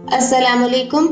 अस्सलाम वालेकुम।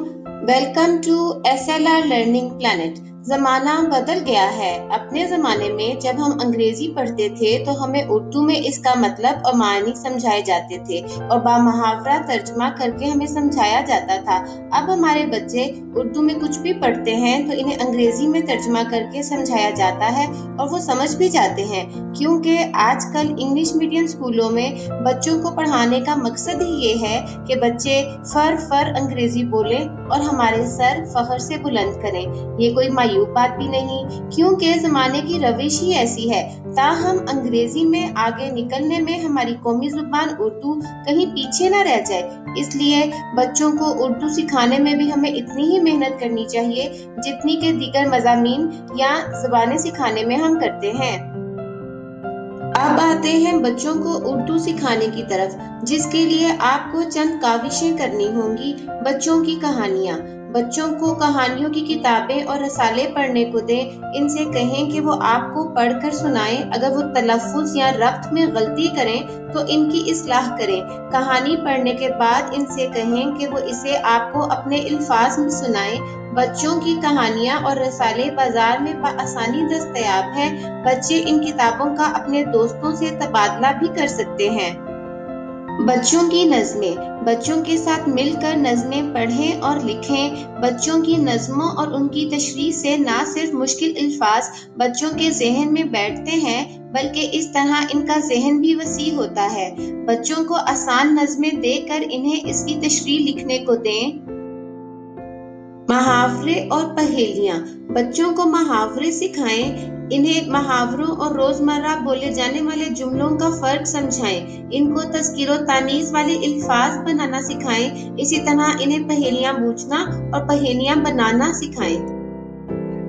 Welcome to SLR learning planet. जमाना बदल गया है। अपने जमाने में जब हम अंग्रेजी पढ़ते थे तो हमें उर्दू में इसका मतलब और मानी समझाए जाते थे और बामुहावरा तर्जमा करके हमें समझाया जाता था। अब हमारे बच्चे उर्दू में कुछ भी पढ़ते हैं तो इन्हें अंग्रेजी में तर्जमा करके समझाया जाता है और वो समझ भी जाते हैं, क्योंकि आजकल इंग्लिश मीडियम स्कूलों में बच्चों को पढ़ाने का मकसद ही ये है कि बच्चे फर अंग्रेजी बोलें और हमारे सर फख्र से बुलंद करें। ये कोई मायूब बात भी नहीं, क्योंकि जमाने की रविश ही ऐसी है। ताहम अंग्रेजी में आगे निकलने में हमारी कौमी जुबान उर्दू कहीं पीछे न रह जाए, इसलिए बच्चों को उर्दू सिखाने में भी हमें इतनी ही मेहनत करनी चाहिए जितनी के दीगर मज़ामीन या ज़बानें सिखाने में हम करते हैं। अब आते हैं बच्चों को उर्दू सिखाने की तरफ, जिसके लिए आपको चंद काविशें करनी होंगी। बच्चों की कहानियाँ। बच्चों को कहानियों की किताबें और रसाले पढ़ने को दें। इनसे कहें कि वो आपको पढ़कर सुनाएं। अगर वो तलफ़्फ़ुज़ या रब्त में गलती करें तो इनकी इस्लाह करें। कहानी पढ़ने के बाद इनसे कहें कि वो इसे आपको अपने अल्फाज में सुनाएं। बच्चों की कहानियाँ और रसाले बाजार में बआसानी दस्तयाब हैं। बच्चे इन किताबों का अपने दोस्तों से तबादला भी कर सकते हैं। बच्चों की नज़में। बच्चों के साथ मिलकर नज़में पढ़ें और लिखें। बच्चों की नज़मों और उनकी तशरीह से न सिर्फ मुश्किल अल्फाज बच्चों के ज़हन में बैठते हैं, बल्कि इस तरह इनका ज़हन भी वसी होता है। बच्चों को आसान नज़में देकर इन्हें इसकी तशरीह लिखने को दें। मुहावरे और पहेलियाँ। बच्चों को मुहावरे सिखाएं। इन्हें मुहावरों और रोजमर्रा बोले जाने वाले जुमलों का फर्क समझाएं। इनको तज़कीर और तानीज़ वाले अल्फाज बनाना सिखाएं। इसी तरह इन्हें पहेलियाँ पूछना और पहेलियाँ बनाना सिखाएं।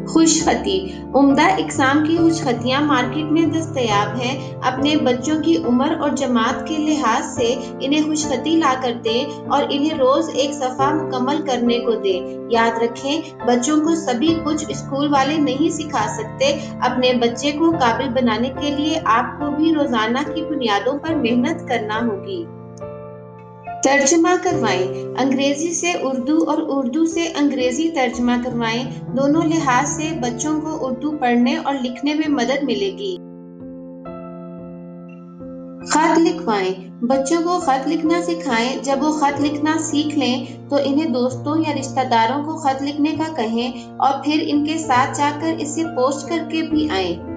खुशखती। उम्दा इक़साम की खुशखतियाँ मार्केट में दस्तयाब हैं। अपने बच्चों की उम्र और जमात के लिहाज से इन्हें खुशखती ला कर दें और इन्हें रोज एक सफ़ा मुकम्मल करने को दें। याद रखें, बच्चों को सभी कुछ स्कूल वाले नहीं सिखा सकते। अपने बच्चे को काबिल बनाने के लिए आपको भी रोजाना की बुनियादों पर मेहनत करना होगी। तर्जमा करवाएं। अंग्रेजी से उर्दू और उर्दू से अंग्रेजी तर्जमा करवाएं। दोनों लिहाज से बच्चों को उर्दू पढ़ने और लिखने में मदद मिलेगी। खत लिखवाएं। बच्चों को खत लिखना सिखाएं। जब वो खत लिखना सीख लें तो इन्हें दोस्तों या रिश्तेदारों को खत लिखने का कहें और फिर इनके साथ जाकर इसे पोस्ट करके भी आएं।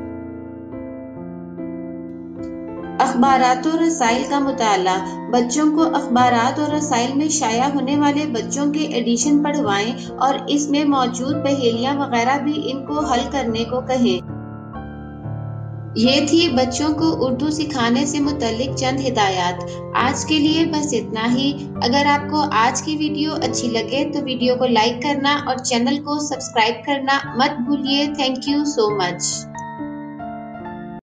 अखबारात और रसाइल का मुताला। बच्चों को अखबारात और रसाइल में शाया होने वाले बच्चों के एडिशन पढ़वाएं और इसमें मौजूद पहेलियाँ वगैरह भी इनको हल करने को कहें। ये थी बच्चों को उर्दू सिखाने से मुतल्लिक चंद हिदायत। आज के लिए बस इतना ही। अगर आपको आज की वीडियो अच्छी लगे तो वीडियो को लाइक करना और चैनल को सब्सक्राइब करना मत भूलिए। Thank you so much.